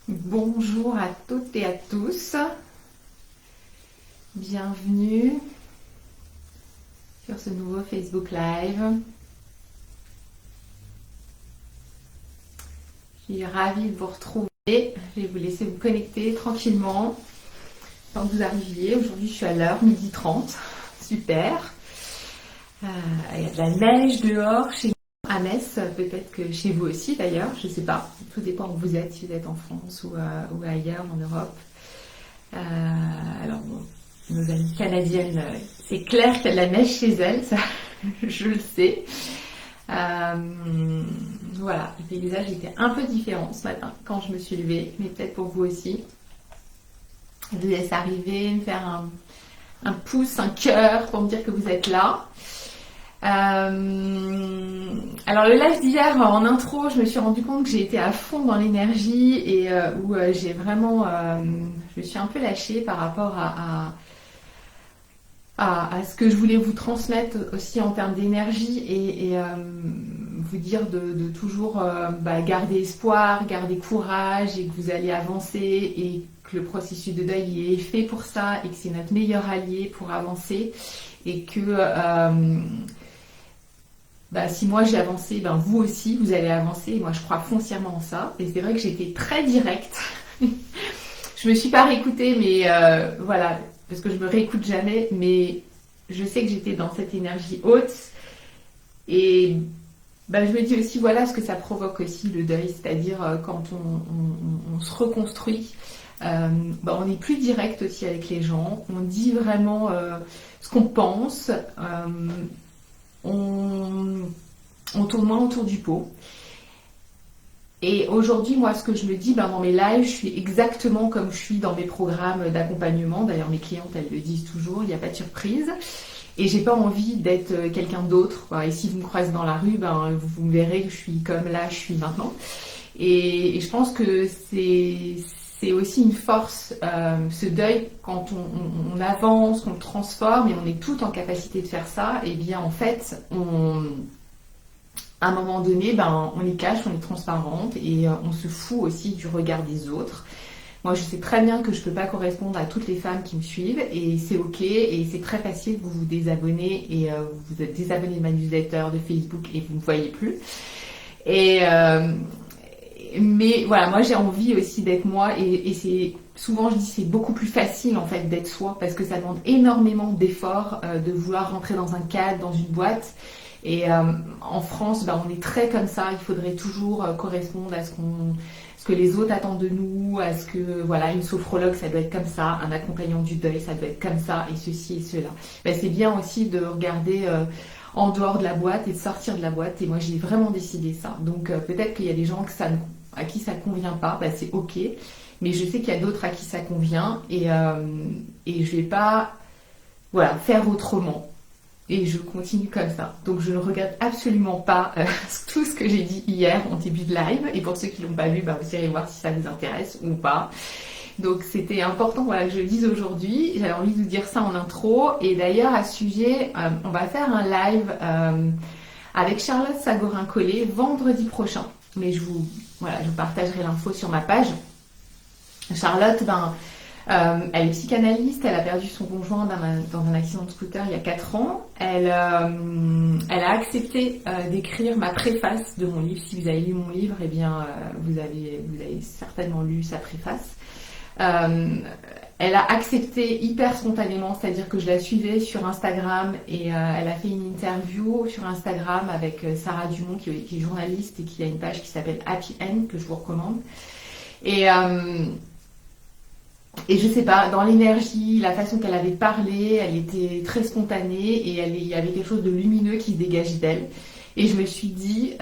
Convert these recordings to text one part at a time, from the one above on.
Bonjour à toutes et à tous, bienvenue sur ce nouveau Facebook Live. Je suis ravie de vous retrouver. Je vais vous laisser vous connecter tranquillement quand vous arriviez. Aujourd'hui, je suis à l'heure, 12h30. Super. Il y a de la neige dehors chez nous à Metz, peut-être que chez vous aussi d'ailleurs, je ne sais pas. Tout dépend où vous êtes, si vous êtes en France ou ailleurs en Europe. Alors bon, nos amies canadiennes, c'est clair qu'il y a de la neige chez elles, ça, je le sais. Voilà, le paysage était un peu différent ce matin quand je me suis levée, mais peut-être pour vous aussi. Je vous laisse arriver, me faire un pouce, un cœur pour me dire que vous êtes là. Alors le live d'hier en intro, je me suis rendu compte que j'ai été à fond dans l'énergie et où j'ai vraiment, je me suis un peu lâchée par rapport à ce que je voulais vous transmettre aussi en termes d'énergie et vous dire de toujours garder espoir, garder courage et que vous allez avancer et que le processus de deuil est fait pour ça et que c'est notre meilleur allié pour avancer et que si moi j'ai avancé, vous aussi vous allez avancer. Et moi je crois foncièrement en ça. Et c'est vrai que j'étais très directe. Je me suis pas réécoutée, mais voilà, parce que je me réécoute jamais. Mais je sais que j'étais dans cette énergie haute. Et je me dis aussi voilà ce que ça provoque aussi le deuil, c'est-à-dire quand on se reconstruit. On est plus direct aussi avec les gens. On dit vraiment ce qu'on pense. On tourne moins autour du pot. Et aujourd'hui, moi, ce que je me dis, dans mes lives, je suis exactement comme je suis dans mes programmes d'accompagnement. D'ailleurs, mes clientes, elles le disent toujours, il n'y a pas de surprise. Et j'ai pas envie d'être quelqu'un d'autre. Et si vous me croisez dans la rue, vous me verrez que je suis comme là, je suis maintenant. Et je pense que c'est aussi une force, ce deuil, quand on avance, qu'on le transforme, et on est tout en capacité de faire ça, et bien en fait, à un moment donné, on est cash, on est transparente, et on se fout aussi du regard des autres. Moi, je sais très bien que je ne peux pas correspondre à toutes les femmes qui me suivent, et c'est ok, et c'est très facile, vous vous désabonnez, et vous êtes désabonné de ma newsletter, de Facebook, et vous ne me voyez plus. Mais voilà, moi j'ai envie aussi d'être moi et c'est souvent je dis c'est beaucoup plus facile en fait d'être soi parce que ça demande énormément d'efforts de vouloir rentrer dans un cadre, dans une boîte. Et en France, on est très comme ça. Il faudrait toujours correspondre à ce que les autres attendent de nous, à ce que voilà une sophrologue ça doit être comme ça, un accompagnant du deuil ça doit être comme ça et ceci et cela. C'est bien aussi de regarder en dehors de la boîte et de sortir de la boîte. Et moi j'ai vraiment décidé ça. Donc peut-être qu'il y a des gens à qui ça convient pas, c'est ok. Mais je sais qu'il y a d'autres à qui ça convient et je vais pas faire autrement. Et je continue comme ça. Donc je ne regrette absolument pas tout ce que j'ai dit hier en début de live. Et pour ceux qui l'ont pas vu, vous irez voir si ça vous intéresse ou pas. Donc c'était important que je le dise aujourd'hui. J'avais envie de vous dire ça en intro. Et d'ailleurs à ce sujet, on va faire un live avec Charlotte Sagorin-Collet vendredi prochain. Mais je vous partagerai l'info sur ma page. Charlotte, elle est psychanalyste, elle a perdu son conjoint dans un accident de scooter il y a 4 ans. Elle a accepté d'écrire ma préface de mon livre. Si vous avez lu mon livre, vous avez certainement lu sa préface. Elle a accepté hyper spontanément, c'est-à-dire que je la suivais sur Instagram et elle a fait une interview sur Instagram avec Sarah Dumont qui est journaliste et qui a une page qui s'appelle Happy End que je vous recommande. Et je sais pas, dans l'énergie, la façon qu'elle avait parlé, elle était très spontanée et il y avait quelque chose de lumineux qui se dégageait d'elle. Et je me suis dit,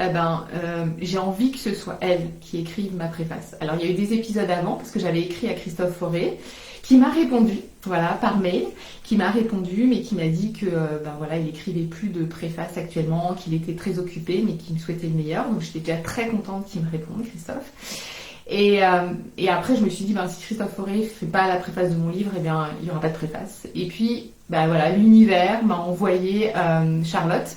j'ai envie que ce soit elle qui écrive ma préface. Alors il y a eu des épisodes avant, parce que j'avais écrit à Christophe Fauré, qui m'a répondu, par mail, qui m'a répondu, mais qui m'a dit que, il écrivait plus de préface actuellement, qu'il était très occupé, mais qu'il me souhaitait le meilleur. Donc j'étais déjà très contente qu'il me réponde, Christophe. Et après, je me suis dit, si Christophe Fauré ne fait pas la préface de mon livre, il n'y aura pas de préface. Et puis, l'univers m'a envoyé Charlotte.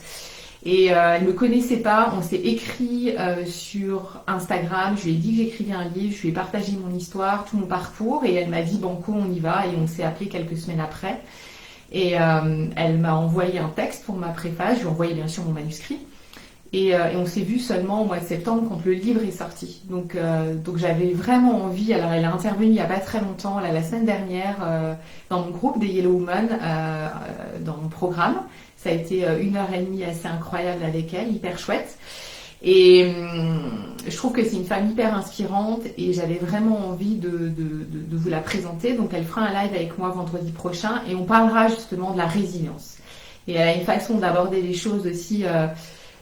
Et elle me connaissait pas, on s'est écrit sur Instagram, je lui ai dit que j'écrivais un livre, je lui ai partagé mon histoire, tout mon parcours, et elle m'a dit banco, on y va, et on s'est appelé quelques semaines après. Et elle m'a envoyé un texte pour ma préface, je lui ai envoyé bien sûr mon manuscrit. Et on s'est vu seulement au mois de septembre quand le livre est sorti. Donc j'avais vraiment envie. Alors elle a intervenu il n'y a pas très longtemps, là, la semaine dernière, dans mon groupe des Yellow Women, dans mon programme. Ça a été 1h30 assez incroyable avec elle, hyper chouette. Et je trouve que c'est une femme hyper inspirante et j'avais vraiment envie de vous la présenter. Donc elle fera un live avec moi vendredi prochain et on parlera justement de la résilience. Et elle a une façon d'aborder les choses aussi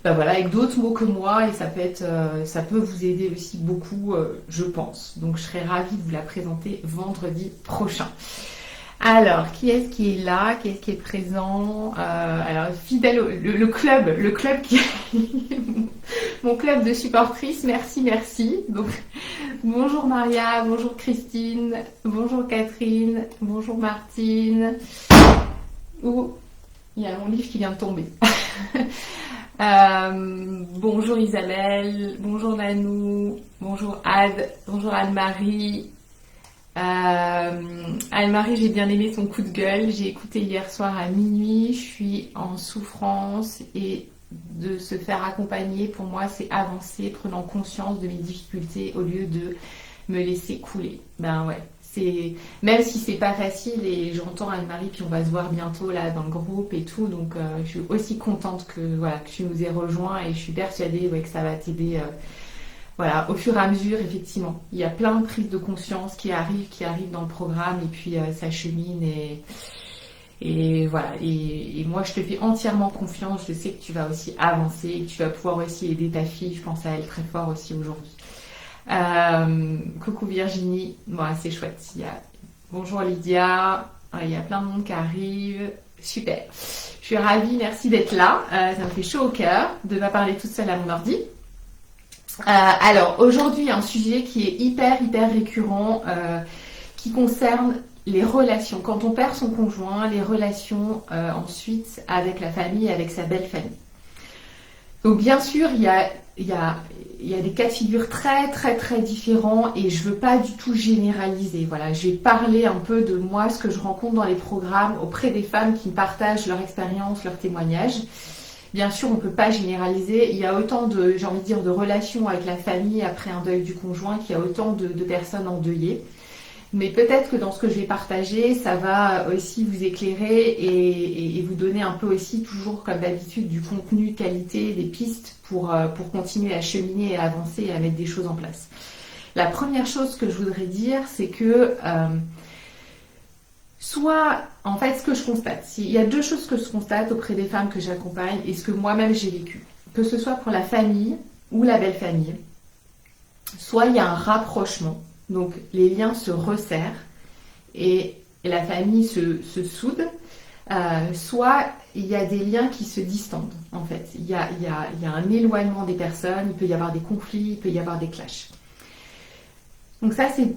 voilà, avec d'autres mots que moi et ça peut vous aider aussi beaucoup, je pense. Donc je serai ravie de vous la présenter vendredi prochain. Alors, qui est-ce qui est là? Qui est-ce qui est présent? Alors, fidèle le club qui mon club de supportrices, merci. Donc, bonjour Maria, bonjour Christine, bonjour Catherine, bonjour Martine. Oh, il y a mon livre qui vient de tomber. Bonjour Isabelle, bonjour Nanou, bonjour Ad, bonjour Anne-Marie. Anne-Marie, j'ai bien aimé son coup de gueule. J'ai écouté hier soir à minuit. Je suis en souffrance et de se faire accompagner, pour moi, c'est avancer, prenant conscience de mes difficultés au lieu de me laisser couler. Ben ouais, c'est même si c'est pas facile et j'entends Anne-Marie, puis on va se voir bientôt là dans le groupe et tout. Donc je suis aussi contente que tu nous aies rejoints et je suis persuadée que ça va t'aider. Voilà, au fur et à mesure, effectivement, il y a plein de prises de conscience qui arrivent dans le programme et puis ça chemine et voilà. Et moi, je te fais entièrement confiance. Je sais que tu vas aussi avancer et que tu vas pouvoir aussi aider ta fille. Je pense à elle très fort aussi aujourd'hui. Coucou Virginie, c'est chouette. Bonjour Lydia, il y a plein de monde qui arrive. Super. Je suis ravie, merci d'être là. Ça me fait chaud au cœur de ne pas parler toute seule à mon ordi. Alors aujourd'hui un sujet qui est hyper récurrent qui concerne les relations. Quand on perd son conjoint, les relations ensuite avec la famille, avec sa belle famille. Donc bien sûr il y a des cas de figure très différents et je veux pas du tout généraliser. Voilà, je vais parler un peu de moi, ce que je rencontre dans les programmes auprès des femmes qui me partagent leur expérience, leurs témoignages. Bien sûr, on ne peut pas généraliser. Il y a autant de relations avec la famille après un deuil du conjoint qu'il y a autant de personnes endeuillées. Mais peut-être que dans ce que je vais partager, ça va aussi vous éclairer et vous donner un peu aussi, toujours comme d'habitude, du contenu de qualité, des pistes pour continuer à cheminer et à avancer et à mettre des choses en place. La première chose que je voudrais dire, c'est que en fait, ce que je constate, il y a deux choses que je constate auprès des femmes que j'accompagne et ce que moi-même j'ai vécu, que ce soit pour la famille ou la belle famille, soit il y a un rapprochement, donc les liens se resserrent et la famille se soude, soit il y a des liens qui se distendent en fait, il y a un éloignement des personnes, il peut y avoir des conflits, il peut y avoir des clashs. Donc ça c'est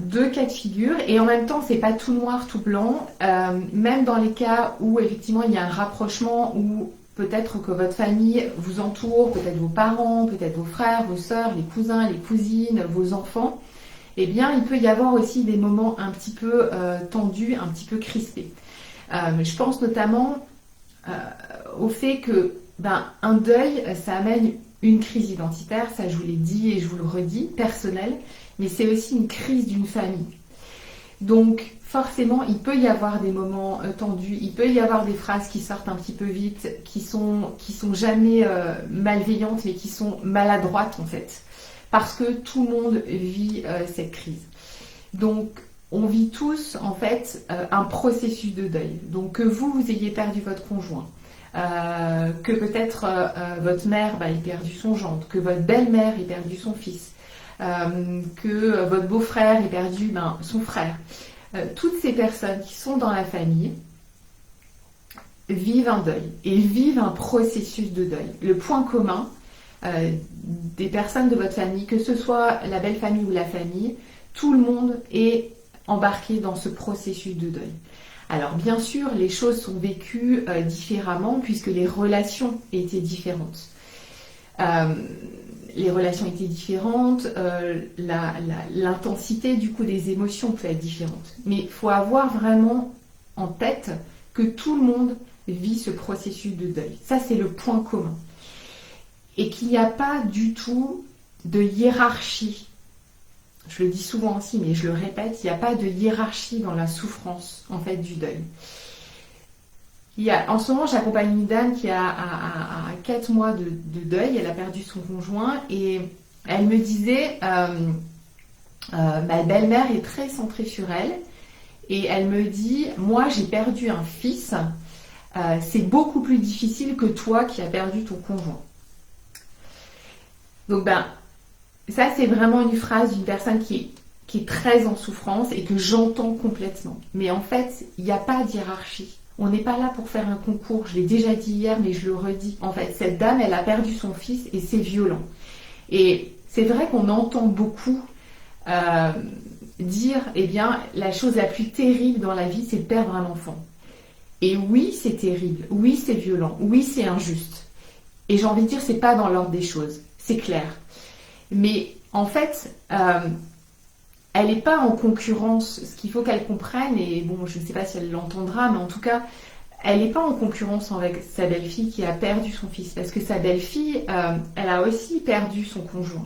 deux cas de figure et en même temps c'est pas tout noir tout blanc, même dans les cas où effectivement il y a un rapprochement où peut-être que votre famille vous entoure, peut-être vos parents, peut-être vos frères, vos sœurs, les cousins, les cousines, vos enfants, eh bien il peut y avoir aussi des moments un petit peu tendus, un petit peu crispés. Je pense notamment au fait que un deuil ça amène une crise identitaire, ça je vous l'ai dit et je vous le redis, personnelle, mais c'est aussi une crise d'une famille. Donc forcément, il peut y avoir des moments tendus, il peut y avoir des phrases qui sortent un petit peu vite, qui sont jamais malveillantes, mais qui sont maladroites en fait, parce que tout le monde vit cette crise. Donc on vit tous en fait un processus de deuil. Donc que vous ayez perdu votre conjoint, que peut-être votre mère ait perdu son gendre, que votre belle-mère ait perdu son fils, que votre beau-frère ait perdu son frère. Toutes ces personnes qui sont dans la famille vivent un deuil et vivent un processus de deuil. Le point commun des personnes de votre famille, que ce soit la belle famille ou la famille, tout le monde est embarqué dans ce processus de deuil. Alors bien sûr, les choses sont vécues différemment puisque les relations étaient différentes. Les relations étaient différentes, l'intensité du coup des émotions peut être différente. Mais il faut avoir vraiment en tête que tout le monde vit ce processus de deuil. Ça, c'est le point commun. Et qu'il n'y a pas du tout de hiérarchie. Je le dis souvent aussi, mais je le répète, il n'y a pas de hiérarchie dans la souffrance en fait du deuil. En ce moment, j'accompagne une dame qui a 4 mois de deuil. Elle a perdu son conjoint et elle me disait ma belle-mère est très centrée sur elle et elle me dit moi j'ai perdu un fils, c'est beaucoup plus difficile que toi qui as perdu ton conjoint. Donc ça c'est vraiment une phrase d'une personne qui est très en souffrance et que j'entends complètement. Mais en fait, il n'y a pas de hiérarchie. On n'est pas là pour faire un concours, je l'ai déjà dit hier, mais je le redis. En fait, cette dame, elle a perdu son fils et c'est violent. Et c'est vrai qu'on entend beaucoup dire, eh bien, la chose la plus terrible dans la vie, c'est de perdre un enfant. Et oui, c'est terrible, oui, c'est violent, oui, c'est injuste. Et j'ai envie de dire, c'est pas dans l'ordre des choses, c'est clair. Mais en fait, elle n'est pas en concurrence. Ce qu'il faut qu'elle comprenne, et bon, je ne sais pas si elle l'entendra, mais en tout cas, elle n'est pas en concurrence avec sa belle-fille qui a perdu son fils. Parce que sa belle-fille, elle a aussi perdu son conjoint.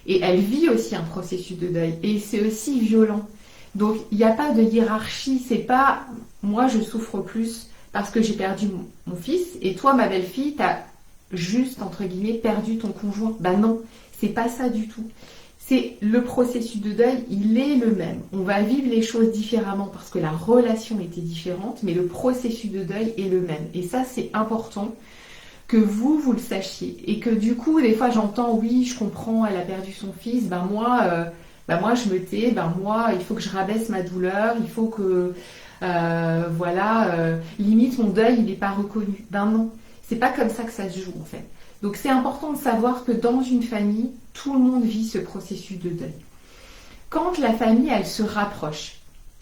Et elle vit aussi un processus de deuil. Et c'est aussi violent. Donc, il n'y a pas de hiérarchie. C'est pas, moi, je souffre plus parce que j'ai perdu mon fils, et toi, ma belle-fille, t'as juste, entre guillemets, perdu ton conjoint. Ben non, c'est pas ça du tout. C'est le processus de deuil, il est le même. On va vivre les choses différemment parce que la relation était différente, mais le processus de deuil est le même. Et ça, c'est important que vous le sachiez. Et que du coup, des fois, j'entends, oui, je comprends, elle a perdu son fils, moi, je me tais, moi, il faut que je rabaisse ma douleur, il faut que, limite, mon deuil, il n'est pas reconnu. Non, c'est pas comme ça que ça se joue, en fait. Donc c'est important de savoir que dans une famille, tout le monde vit ce processus de deuil. Quand la famille, elle se rapproche,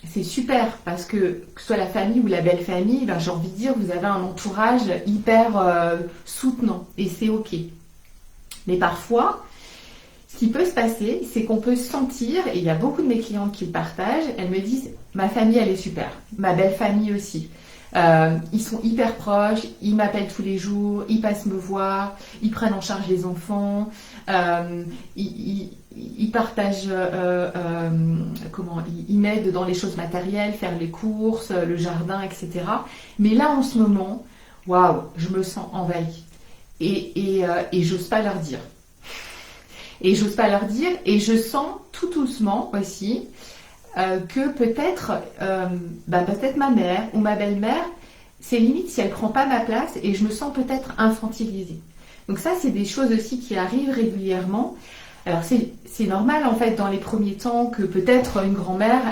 c'est super parce que ce soit la famille ou la belle famille, j'ai envie de dire, vous avez un entourage hyper soutenant et c'est ok. Mais parfois, ce qui peut se passer, c'est qu'on peut sentir, et il y a beaucoup de mes clientes qui le partagent, elles me disent, ma famille, elle est super, ma belle famille aussi. Ils sont hyper proches, ils m'appellent tous les jours, ils passent me voir, ils prennent en charge les enfants, ils partagent, ils m'aident dans les choses matérielles, faire les courses, le jardin, etc. Mais là, en ce moment, waouh, je me sens envahie et j'ose pas leur dire. Et j'ose pas leur dire, et je sens tout doucement aussi que peut-être ma mère ou ma belle-mère, c'est limite si elle prend pas ma place et je me sens peut-être infantilisée. Donc ça, c'est des choses aussi qui arrivent régulièrement. Alors c'est normal en fait dans les premiers temps que peut-être une grand-mère,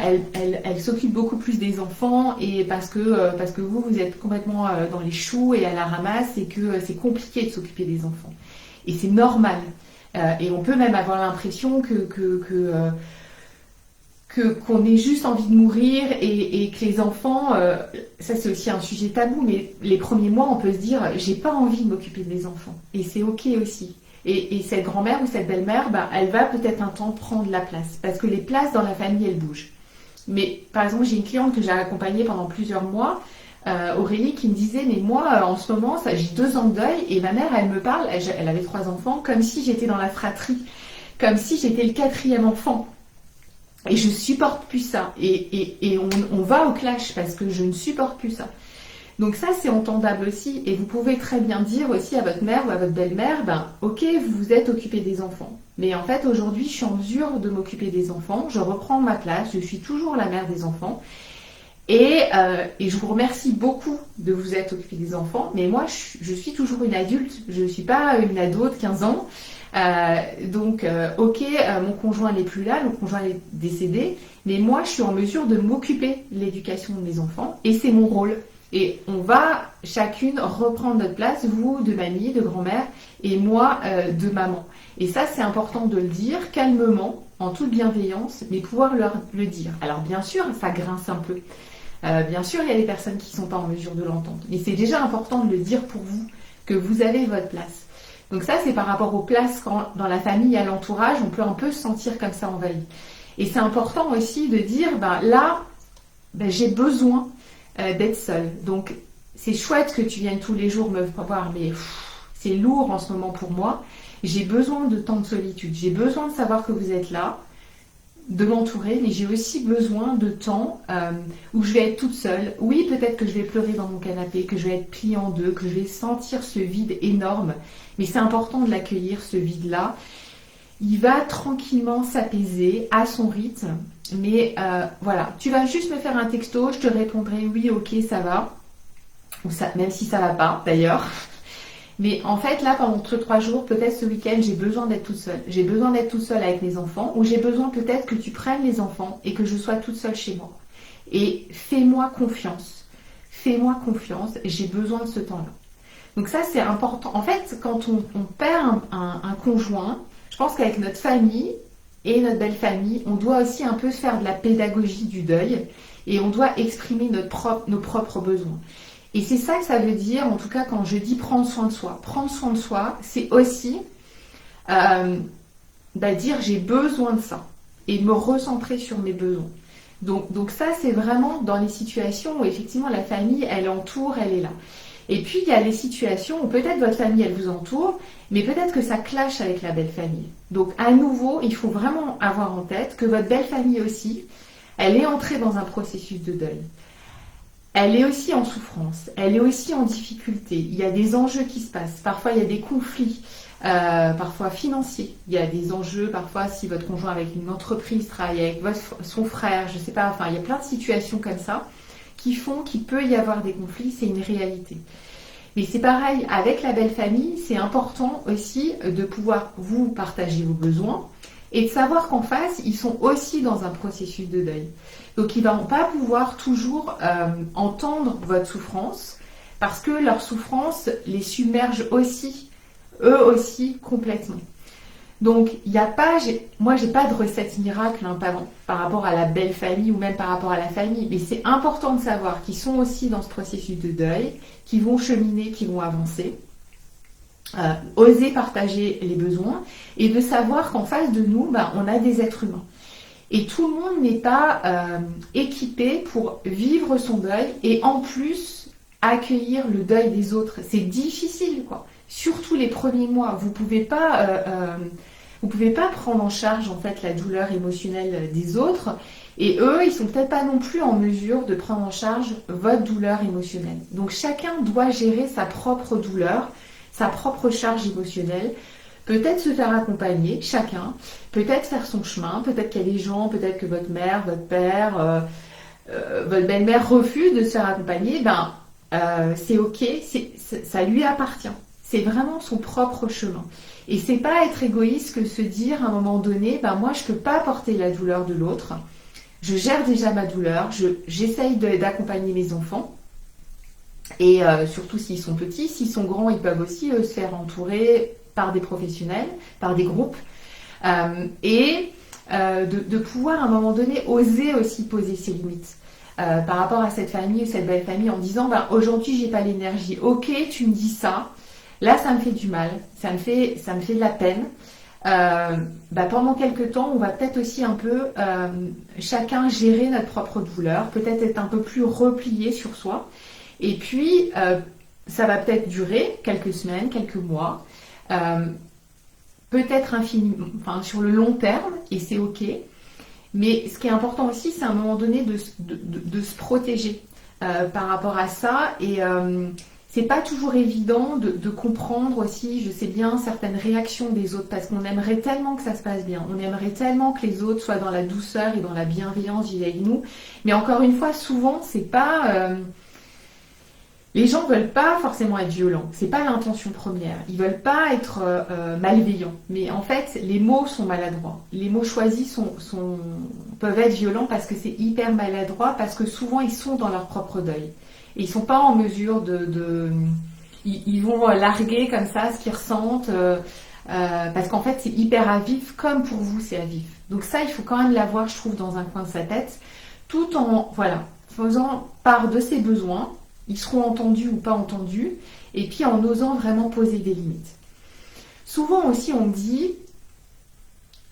elle s'occupe beaucoup plus des enfants et parce que vous êtes complètement dans les choux et à la ramasse et que c'est compliqué de s'occuper des enfants. Et c'est normal. Et on peut même avoir l'impression qu'on ait juste envie de mourir et que les enfants, ça c'est aussi un sujet tabou, mais les premiers mois on peut se dire j'ai pas envie de m'occuper des enfants et c'est ok aussi. Et cette grand-mère ou cette belle-mère, elle va peut-être un temps prendre la place parce que les places dans la famille elles bougent. Mais par exemple j'ai une cliente que j'ai accompagnée pendant plusieurs mois, Aurélie, qui me disait mais moi en ce moment j'ai 2 ans de deuil et ma mère elle me parle, elle avait 3 enfants comme si j'étais dans la fratrie, comme si j'étais le 4e enfant. Et je supporte plus ça. Et on va au clash parce que je ne supporte plus ça. Donc ça, c'est entendable aussi. Et vous pouvez très bien dire aussi à votre mère ou à votre belle-mère, ok, vous vous êtes occupé des enfants. Mais en fait, aujourd'hui, je suis en mesure de m'occuper des enfants. Je reprends ma place. Je suis toujours la mère des enfants. Et je vous remercie beaucoup de vous être occupé des enfants. Mais moi, je suis toujours une adulte. Je ne suis pas une ado de 15 ans. Mon conjoint n'est plus là, mon conjoint est décédé, mais moi je suis en mesure de m'occuper de l'éducation de mes enfants et c'est mon rôle. Et on va chacune reprendre notre place, vous de mamie, de grand-mère et moi de maman. Et ça c'est important de le dire calmement, en toute bienveillance, mais pouvoir leur le dire. Alors bien sûr ça grince un peu. Bien sûr, il y a des personnes qui ne sont pas en mesure de l'entendre, mais c'est déjà important de le dire pour vous, que vous avez votre place. Donc ça, c'est par rapport aux places quand dans la famille, à l'entourage, on peut un peu se sentir comme ça envahi. Et c'est important aussi de dire, là, j'ai besoin d'être seule. Donc c'est chouette que tu viennes tous les jours me voir, mais c'est lourd en ce moment pour moi. J'ai besoin de temps de solitude. J'ai besoin de savoir que vous êtes là, de m'entourer, mais j'ai aussi besoin de temps où je vais être toute seule. Oui, peut-être que je vais pleurer dans mon canapé, que je vais être pliée en deux, que je vais sentir ce vide énorme, mais c'est important de l'accueillir, ce vide-là. Il va tranquillement s'apaiser à son rythme, mais voilà, tu vas juste me faire un texto, je te répondrai oui, ok, ça va, ou ça, même si ça va pas d'ailleurs. Mais en fait, là, pendant 3 jours, peut-être ce week-end, j'ai besoin d'être toute seule. J'ai besoin d'être toute seule avec mes enfants, ou j'ai besoin peut-être que tu prennes les enfants et que je sois toute seule chez moi. Et fais-moi confiance. Fais-moi confiance, j'ai besoin de ce temps-là. Donc ça, c'est important. En fait, quand on perd un conjoint, je pense qu'avec notre famille et notre belle famille, on doit aussi un peu faire de la pédagogie du deuil et on doit exprimer nos propres besoins. Et c'est ça que ça veut dire, en tout cas quand je dis prendre soin de soi. Prendre soin de soi, c'est aussi dire j'ai besoin de ça et me recentrer sur mes besoins. Donc ça, c'est vraiment dans les situations où effectivement la famille, elle entoure, elle est là. Et puis il y a les situations où peut-être votre famille, elle vous entoure, mais peut-être que ça clash avec la belle famille. Donc à nouveau, il faut vraiment avoir en tête que votre belle famille aussi, elle est entrée dans un processus de deuil. Elle est aussi en souffrance, elle est aussi en difficulté. Il y a des enjeux qui se passent. Parfois, il y a des conflits, parfois financiers. Il y a des enjeux, parfois, si votre conjoint avec une entreprise travaille avec son frère, je ne sais pas. Enfin, il y a plein de situations comme ça qui font qu'il peut y avoir des conflits. C'est une réalité. Mais c'est pareil, avec la belle famille, c'est important aussi de pouvoir vous partager vos besoins et de savoir qu'en face, ils sont aussi dans un processus de deuil. Donc ils ne vont pas pouvoir toujours entendre votre souffrance parce que leur souffrance les submerge aussi, eux aussi, complètement. Donc il n'y a pas, moi j'ai pas de recette miracle par rapport à la belle famille ou même par rapport à la famille, mais c'est important de savoir qu'ils sont aussi dans ce processus de deuil, qu'ils vont cheminer, qu'ils vont avancer. Oser partager les besoins et de savoir qu'en face de nous, on a des êtres humains. Et tout le monde n'est pas équipé pour vivre son deuil et en plus accueillir le deuil des autres. C'est difficile, quoi. Surtout les premiers mois. Vous pouvez pas prendre en charge en fait la douleur émotionnelle des autres. Et eux, ils sont peut-être pas non plus en mesure de prendre en charge votre douleur émotionnelle. Donc chacun doit gérer sa propre douleur, sa propre charge émotionnelle. Peut-être se faire accompagner, chacun, peut-être faire son chemin, peut-être qu'il y a des gens, peut-être que votre mère, votre père, votre belle-mère refuse de se faire accompagner, c'est ok, ça lui appartient. C'est vraiment son propre chemin. Et c'est pas être égoïste que se dire à un moment donné, moi je peux pas porter la douleur de l'autre, je gère déjà ma douleur, j'essaye d'accompagner mes enfants. Et surtout s'ils sont petits, s'ils sont grands, ils peuvent aussi se faire entourer par des professionnels, par des groupes, et de pouvoir à un moment donné oser aussi poser ses limites par rapport à cette famille ou cette belle famille en disant aujourd'hui j'ai pas l'énergie, ok tu me dis ça, là ça me fait du mal, ça me fait de la peine, pendant quelques temps on va peut-être aussi un peu chacun gérer notre propre douleur, peut-être être un peu plus replié sur soi, et puis ça va peut-être durer quelques semaines, quelques mois, peut-être sur le long terme, et c'est ok. Mais ce qui est important aussi, c'est à un moment donné de se protéger par rapport à ça. Et c'est pas toujours évident de comprendre aussi, je sais bien, certaines réactions des autres, parce qu'on aimerait tellement que ça se passe bien. On aimerait tellement que les autres soient dans la douceur et dans la bienveillance vis-à-vis de nous. Mais encore une fois, souvent, c'est pas... Les gens veulent pas forcément être violents, c'est pas l'intention première. Ils veulent pas être malveillants, mais en fait les mots sont maladroits. Les mots choisis peuvent être violents parce que c'est hyper maladroit, parce que souvent ils sont dans leur propre deuil et ils sont pas en mesure ils vont larguer comme ça ce qu'ils ressentent parce qu'en fait c'est hyper à vif, comme pour vous c'est à vif. Donc ça il faut quand même l'avoir, je trouve, dans un coin de sa tête, tout en faisant part de ses besoins, ils seront entendus ou pas entendus, et puis en osant vraiment poser des limites. Souvent aussi on me dit,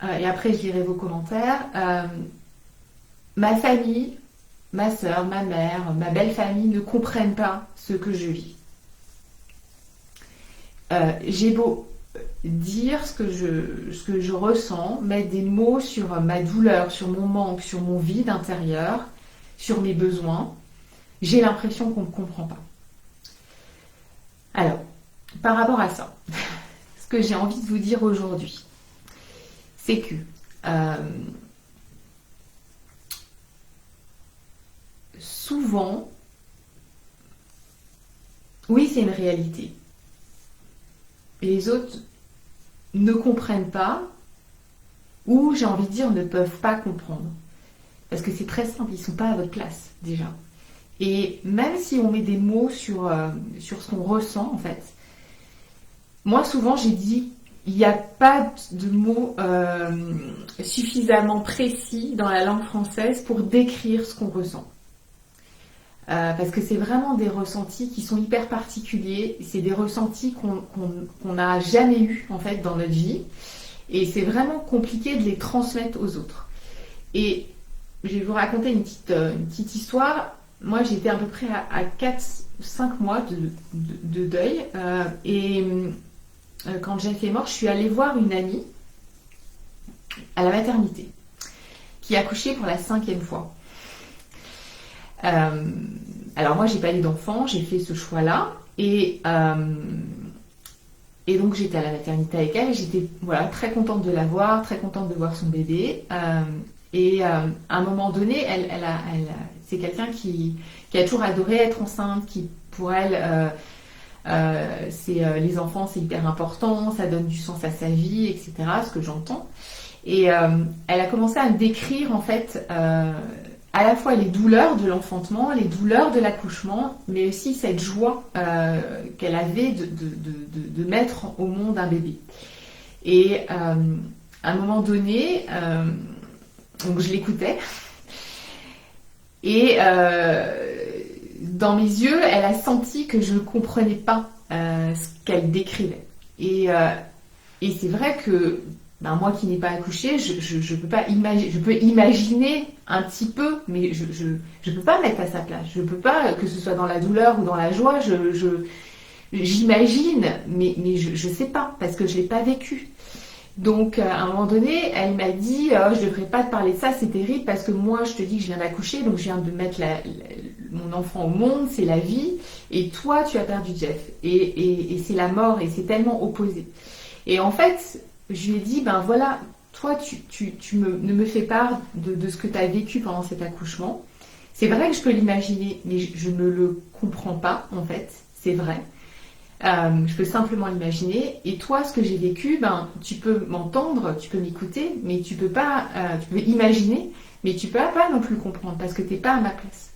et après je lirai vos commentaires, ma famille, ma sœur, ma mère, ma belle famille ne comprennent pas ce que je vis. J'ai beau dire ce que je ressens, mettre des mots sur ma douleur, sur mon manque, sur mon vide intérieur, sur mes besoins, j'ai l'impression qu'on ne me comprend pas. Alors, par rapport à ça, ce que j'ai envie de vous dire aujourd'hui, c'est que souvent, oui, c'est une réalité. Les autres ne comprennent pas, ou j'ai envie de dire ne peuvent pas comprendre. Parce que c'est très simple, ils ne sont pas à votre place déjà. Et même si on met des mots sur ce qu'on ressent en fait, moi souvent j'ai dit, il n'y a pas de mots suffisamment précis dans la langue française pour décrire ce qu'on ressent. Parce que c'est vraiment des ressentis qui sont hyper particuliers, c'est des ressentis qu'on n'a jamais eus en fait dans notre vie, et c'est vraiment compliqué de les transmettre aux autres. Et je vais vous raconter une petite histoire. Moi j'étais à peu près à 4-5 mois de deuil, et quand Jeff est mort, je suis allée voir une amie à la maternité, qui a accouché pour la 5e fois. Alors moi j'ai pas eu d'enfant, j'ai fait ce choix-là et donc j'étais à la maternité avec elle et j'étais très contente de la voir, très contente de voir son bébé, et à un moment donné c'est quelqu'un qui a toujours adoré être enceinte, qui pour elle les enfants c'est hyper important, ça donne du sens à sa vie, etc., ce que j'entends, et elle a commencé à me décrire en fait à la fois les douleurs de l'enfantement, les douleurs de l'accouchement, mais aussi cette joie qu'elle avait de mettre au monde un bébé. Et à un moment donné, donc je l'écoutais, et dans mes yeux, elle a senti que je ne comprenais pas ce qu'elle décrivait. Et c'est vrai que moi qui n'ai pas accouché, je peux pas imaginer, je peux imaginer un petit peu, mais je peux pas mettre à sa place. Je peux pas, que ce soit dans la douleur ou dans la joie, j'imagine, mais je sais pas, parce que je l'ai pas vécu. Donc à un moment donné, elle m'a dit je devrais pas te parler de ça, c'est terrible, parce que moi je te dis que je viens d'accoucher, donc je viens de mettre mon enfant au monde, c'est la vie, et toi tu as perdu Jeff, et c'est la mort, et c'est tellement opposé. Et en fait, je lui ai dit, ben voilà, toi, ne me fais part de ce que tu as vécu pendant cet accouchement. C'est vrai que je peux l'imaginer, mais je ne le comprends pas, en fait, c'est vrai. Je peux simplement l'imaginer. Et toi, ce que j'ai vécu, tu peux m'entendre, tu peux m'écouter, mais tu peux pas, tu peux imaginer, mais tu peux pas non plus comprendre, parce que tu n'es pas à ma place.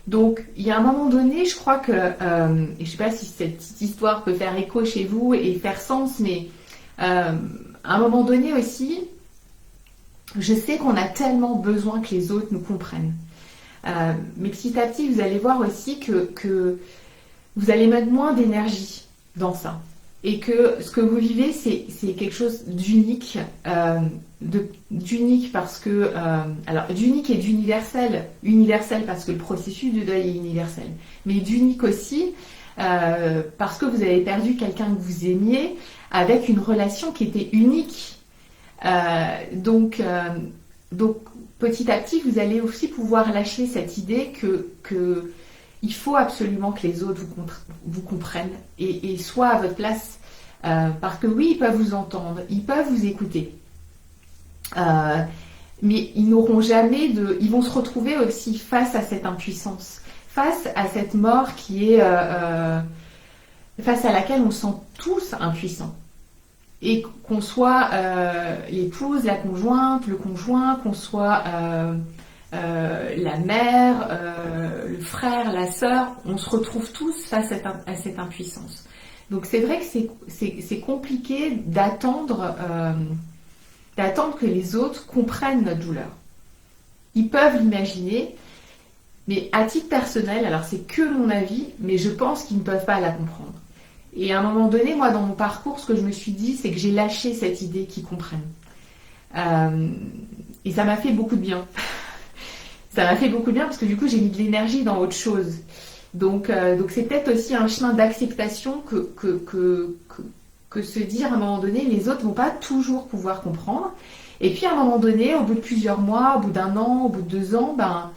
Donc, il y a un moment donné, je crois que, et je ne sais pas si cette petite histoire peut faire écho chez vous et faire sens, mais à un moment donné aussi, je sais qu'on a tellement besoin que les autres nous comprennent. Mais petit à petit, vous allez voir aussi que vous allez mettre moins d'énergie dans ça. Et que ce que vous vivez, c'est quelque chose d'unique. D'unique parce que... alors, d'unique et d'universel. Universel parce que le processus de deuil est universel. Mais d'unique aussi parce que vous avez perdu quelqu'un que vous aimiez, avec une relation qui était unique. Donc, petit à petit, vous allez aussi pouvoir lâcher cette idée que il faut absolument que les autres vous comprennent et soient à votre place. Parce que oui, ils peuvent vous entendre, ils peuvent vous écouter. Mais ils n'auront jamais ils vont se retrouver aussi face à cette impuissance, face à cette mort qui est... face à laquelle on se sent tous impuissants. Et qu'on soit l'épouse, la conjointe, le conjoint, qu'on soit la mère, le frère, la sœur, on se retrouve tous face à cette impuissance. Donc c'est vrai que c'est compliqué d'attendre que les autres comprennent notre douleur. Ils peuvent l'imaginer, Mais à titre personnel, alors c'est que mon avis, mais je pense qu'ils ne peuvent pas la comprendre. Et à un moment donné, moi, dans mon parcours, ce que je me suis dit, c'est que j'ai lâché cette idée qu'ils comprennent. Euh, et ça m'a fait beaucoup de bien. Ça m'a fait beaucoup de bien parce que du coup, j'ai mis de l'énergie dans autre chose. Donc c'est peut-être aussi un chemin d'acceptation que se dire à un moment donné, les autres vont pas toujours pouvoir comprendre. Et puis à un moment donné, au bout de plusieurs mois, au bout d'un an, au bout de 2 ans, ben,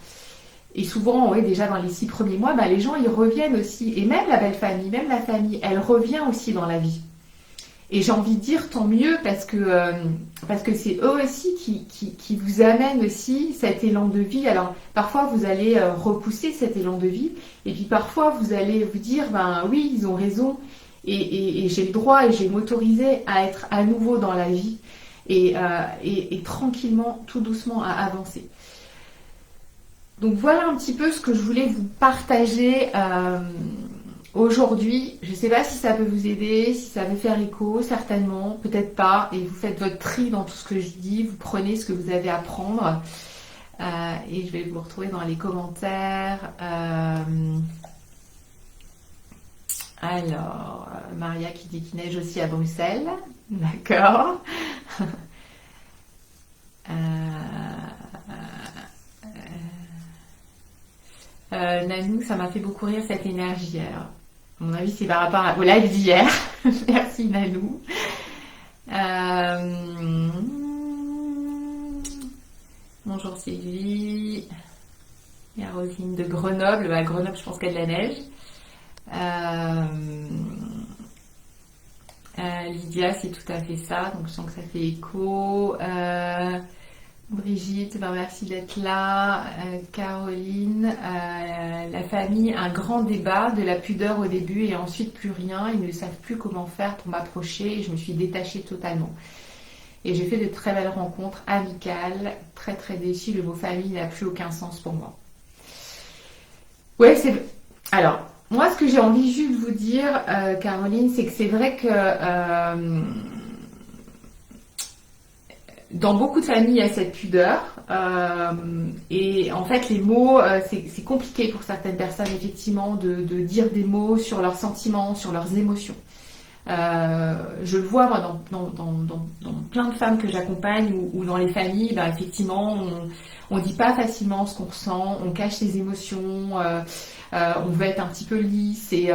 et souvent, ouais, déjà dans les 6 premiers mois, ben, les gens ils reviennent aussi. Et même la belle famille, même la famille, elle revient aussi dans la vie. Et j'ai envie de dire tant mieux parce que c'est eux aussi qui vous amènent aussi cet élan de vie. Alors parfois vous allez repousser cet élan de vie et puis parfois vous allez vous dire ben oui ils ont raison et j'ai le droit et j'ai m'autorisé à être à nouveau dans la vie et tranquillement, tout doucement à avancer. Donc voilà un petit peu ce que je voulais vous partager aujourd'hui. Je ne sais pas si ça peut vous aider, si ça peut faire écho, certainement, peut-être pas. Et vous faites votre tri dans tout ce que je dis, vous prenez ce que vous avez à prendre. Et je vais vous retrouver dans les commentaires. Alors, Maria qui dit qu'il neige aussi à Bruxelles. D'accord. Nanou, ça m'a fait beaucoup rire cette énergie. Alors, à mon avis, c'est par rapport au live d'hier. Merci Nanou. Bonjour Sylvie. Il y a Roselyne de Grenoble. À Grenoble, je pense qu'il y a de la neige. Lydia, c'est tout à fait ça. Donc je sens que ça fait écho. Brigitte, ben merci d'être là. Caroline, la famille, un grand débat, de la pudeur au début et ensuite plus rien. Ils ne savent plus comment faire pour m'approcher et je me suis détachée totalement. Et j'ai fait de très belles rencontres amicales, très très déçue. Le mot famille n'a plus aucun sens pour moi. Ouais, c'est... Alors, moi ce que j'ai envie juste de vous dire, Caroline, c'est que c'est vrai que... dans beaucoup de familles, il y a cette pudeur. Et en fait, les mots, c'est compliqué pour certaines personnes, effectivement, de dire des mots sur leurs sentiments, sur leurs émotions. Je le vois, moi, dans plein de femmes que j'accompagne ou dans les familles, bah, effectivement, on dit pas facilement ce qu'on ressent, on cache ses émotions, on veut être un petit peu lisse. Et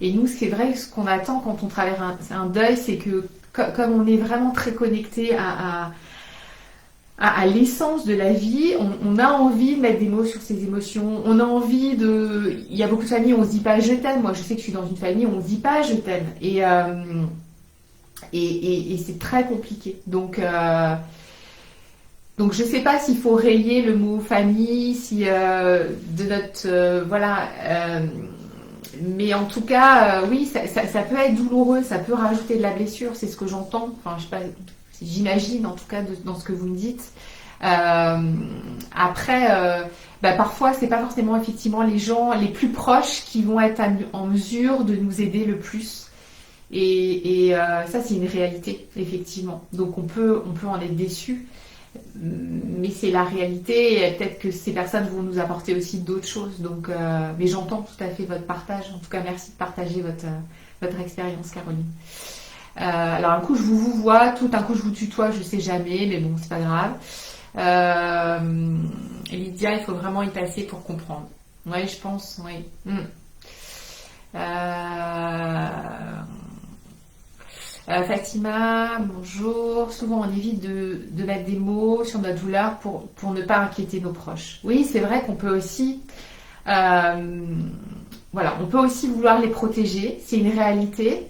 nous, c'est vrai, ce qu'on attend quand on traverse un deuil, c'est que comme on est vraiment très connecté à l'essence de la vie, on a envie de mettre des mots sur ses émotions, on a envie de... Il y a beaucoup de familles où on se dit pas je t'aime, moi je sais que je suis dans une famille où on se dit pas je t'aime, et c'est très compliqué. Donc je sais pas s'il faut rayer le mot famille, si de notre... voilà... mais en tout cas, oui, ça peut être douloureux, ça peut rajouter de la blessure, c'est ce que j'entends. Enfin, je sais pas, j'imagine en tout cas dans ce que vous me dites. Après, bah, parfois, c'est pas forcément effectivement les gens les plus proches qui vont être en mesure de nous aider le plus. Et ça, c'est une réalité, effectivement. Donc on peut en être déçu. Mais c'est la réalité et peut-être que ces personnes vont nous apporter aussi d'autres choses. Donc, mais j'entends tout à fait votre partage. En tout cas, merci de partager votre expérience, Caroline. Alors un coup je vous vois, tout un coup je vous tutoie, je sais jamais, mais bon, c'est pas grave. Lydia, il faut vraiment y passer pour comprendre. Oui, je pense, oui. Fatima, bonjour. Souvent on évite de mettre des mots sur notre douleur pour ne pas inquiéter nos proches. Oui, c'est vrai qu'on peut aussi... voilà, on peut aussi vouloir les protéger, c'est une réalité.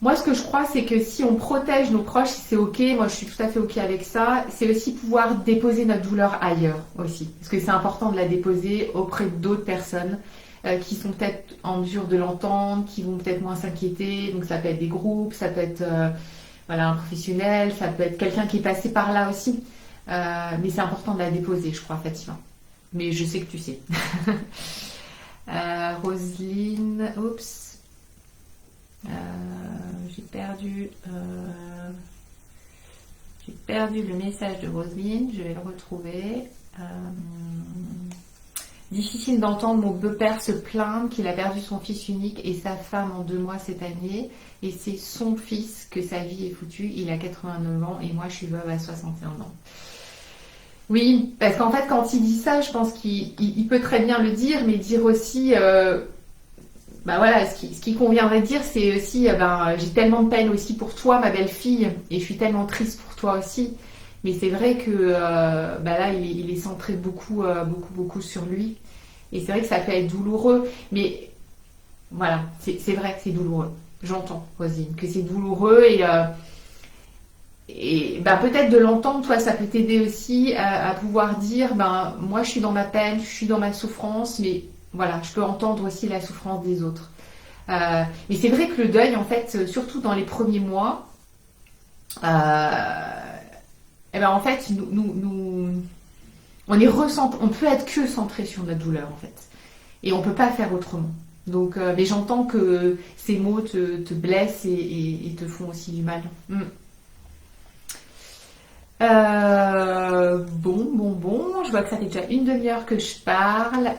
Moi, ce que je crois, c'est que si on protège nos proches, c'est ok, moi je suis tout à fait ok avec ça, c'est aussi pouvoir déposer notre douleur ailleurs aussi. Parce que c'est important de la déposer auprès d'autres personnes qui sont peut-être en mesure de l'entendre, qui vont peut-être moins s'inquiéter. Donc ça peut être des groupes, ça peut être voilà, un professionnel, ça peut être quelqu'un qui est passé par là aussi. Mais c'est important de la déposer, je crois, Fatima. Mais je sais que tu sais. Roselyne, oups. J'ai perdu le message de Roselyne, je vais le retrouver. Difficile d'entendre mon beau-père se plaindre qu'il a perdu son fils unique et sa femme en 2 mois cette année. Et c'est son fils que sa vie est foutue. Il a 89 ans et moi je suis veuve à 61 ans. Oui, parce qu'en fait quand il dit ça, je pense qu'il peut très bien le dire, mais dire aussi... bah voilà, ce qui conviendrait de dire, c'est aussi, j'ai tellement de peine aussi pour toi, ma belle-fille, et je suis tellement triste pour toi aussi. Mais c'est vrai que là, il est centré beaucoup, beaucoup sur lui. Et c'est vrai que ça peut être douloureux. Mais voilà, c'est vrai que c'est douloureux. J'entends, Rosine, que c'est douloureux. Et peut-être de l'entendre, toi, ça peut t'aider aussi à pouvoir dire, moi, je suis dans ma peine, je suis dans ma souffrance, mais voilà, je peux entendre aussi la souffrance des autres. Mais c'est vrai que le deuil, en fait, surtout dans les premiers mois, en fait, on peut être que centré sur notre douleur, en fait. Et on peut pas faire autrement. Donc, mais j'entends que ces mots te blessent et te font aussi du mal. Bon. Je vois que ça fait déjà une demi-heure que je parle.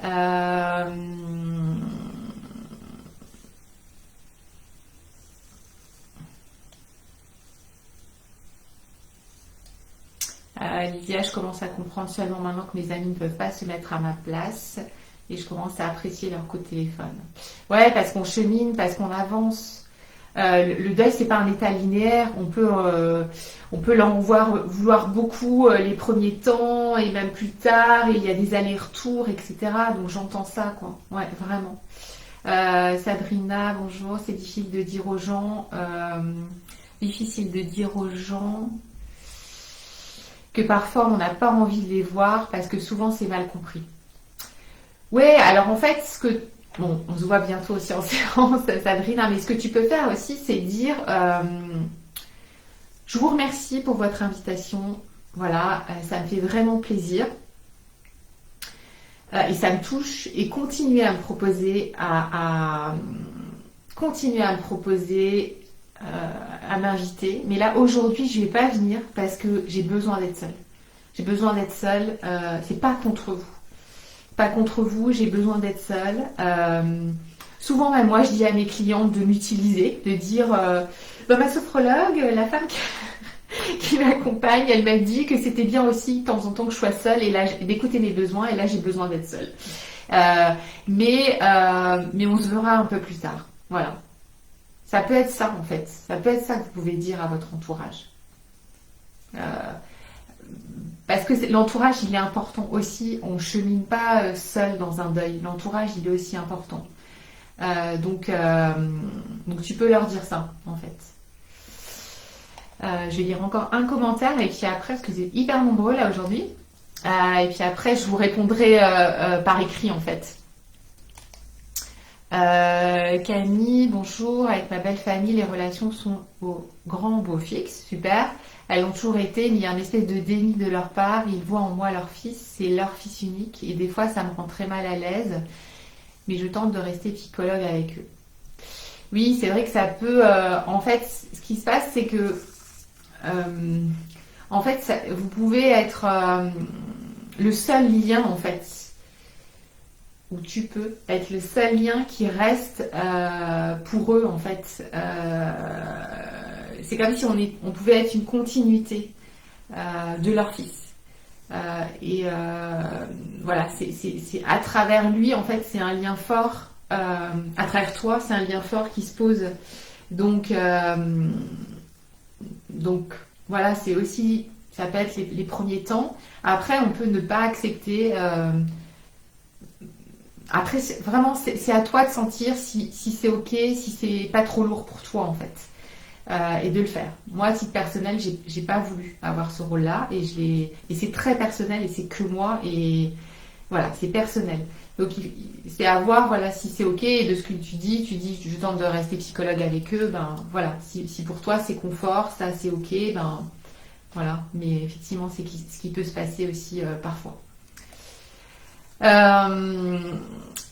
Lydia, je commence à comprendre seulement maintenant que mes amis ne peuvent pas se mettre à ma place et je commence à apprécier leur coup de téléphone. Ouais, parce qu'on chemine, parce qu'on avance. Le deuil, c'est pas un état linéaire. On peut l'en vouloir beaucoup les premiers temps et même plus tard. Et il y a des allers-retours, etc. Donc j'entends ça, quoi. Ouais, vraiment. Sabrina, bonjour. C'est difficile de dire aux gens. Que parfois on n'a pas envie de les voir parce que souvent c'est mal compris. Ouais, alors en fait, on se voit bientôt aussi en séance, Sabrina, mais ce que tu peux faire aussi, c'est dire je vous remercie pour votre invitation. Voilà, ça me fait vraiment plaisir. Et ça me touche. Et continuez à me proposer, à m'inviter. Mais là, aujourd'hui, je ne vais pas venir parce que j'ai besoin d'être seule. J'ai besoin d'être seule. C'est pas contre vous. Pas contre vous, j'ai besoin d'être seule. Souvent, même moi, je dis à mes clientes de m'utiliser, de dire ma sophrologue, la femme qui m'accompagne, elle m'a dit que c'était bien aussi de temps en temps que je sois seule et là d'écouter mes besoins et là j'ai besoin d'être seule. Mais on se verra un peu plus tard. Voilà. Ça peut être ça en fait. Ça peut être ça que vous pouvez dire à votre entourage. Parce que l'entourage il est important aussi. On ne chemine pas seul dans un deuil. L'entourage il est aussi important. Donc tu peux leur dire ça en fait. Je vais lire encore un commentaire et puis après, parce que vous êtes hyper nombreux là aujourd'hui, et puis après je vous répondrai par écrit en fait. Camille, bonjour, avec ma belle famille, les relations sont au grand beau fixe, super. Elles ont toujours été, mais il y a une espèce de déni de leur part, ils voient en moi leur fils, c'est leur fils unique, et des fois ça me rend très mal à l'aise, mais je tente de rester psychologue avec eux. Oui, c'est vrai que ça peut, en fait, ce qui se passe, c'est que en fait, vous pouvez être le seul lien, en fait, ou tu peux être le seul lien qui reste pour eux, en fait. C'est comme si on pouvait être une continuité de leur fils. Voilà, c'est à travers lui, en fait, c'est un lien fort. À travers toi, c'est un lien fort qui se pose. Donc voilà, c'est aussi, ça peut être les premiers temps. Après, on peut ne pas accepter. Après, vraiment, c'est à toi de sentir si c'est ok, si c'est pas trop lourd pour toi en fait, et de le faire. Moi, à titre personnel, j'ai pas voulu avoir ce rôle-là et c'est très personnel et c'est que moi et voilà, c'est personnel. Donc c'est à voir, voilà, si c'est ok. Et de ce que tu dis je tente de rester psychologue avec eux, ben voilà, si pour toi c'est confort, ça c'est ok, ben voilà. Mais effectivement, c'est ce qui peut se passer aussi parfois.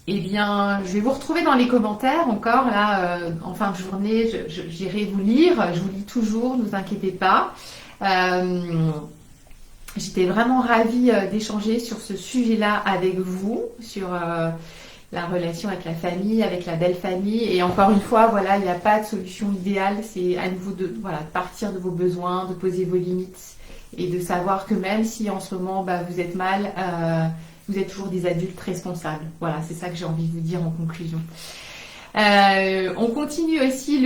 Eh bien, je vais vous retrouver dans les commentaires encore là en fin de journée. J'irai vous lire. Je vous lis toujours, ne vous inquiétez pas. J'étais vraiment ravie d'échanger sur ce sujet-là avec vous, sur la relation avec la famille, avec la belle famille. Et encore une fois, voilà, il n'y a pas de solution idéale. C'est à nouveau de, voilà, de partir de vos besoins, de poser vos limites et de savoir que même si en ce moment vous êtes mal, vous êtes toujours des adultes responsables. Voilà, c'est ça que j'ai envie de vous dire en conclusion. On continue aussi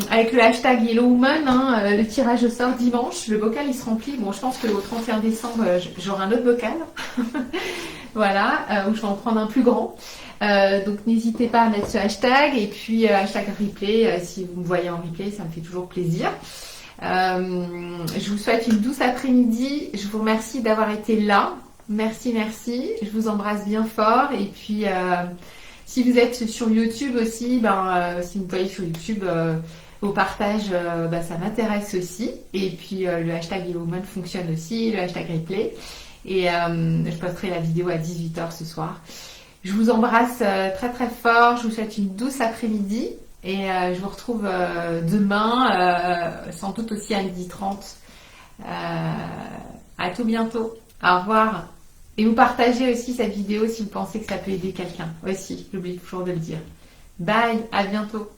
avec le hashtag Yellow Woman, hein, le tirage au sort dimanche. Le bocal il se remplit. Bon, je pense qu'au 31 décembre, j'aurai un autre bocal. Voilà, où je vais en prendre un plus grand. Donc n'hésitez pas à mettre ce hashtag. Et puis hashtag replay, si vous me voyez en replay, ça me fait toujours plaisir. Je vous souhaite une douce après-midi. Je vous remercie d'avoir été là. Merci, merci. Je vous embrasse bien fort. Et puis... si vous êtes sur YouTube aussi, si vous me voyez sur YouTube, vos partages, ça m'intéresse aussi. Et puis le hashtag YellowWoman fonctionne aussi, le hashtag replay. Et je posterai la vidéo à 18h ce soir. Je vous embrasse très très fort, je vous souhaite une douce après-midi. Et je vous retrouve demain, sans doute aussi à 12h30. À tout bientôt. Au revoir. Et vous partagez aussi cette vidéo si vous pensez que ça peut aider quelqu'un. Aussi, j'oublie toujours de le dire. Bye, à bientôt.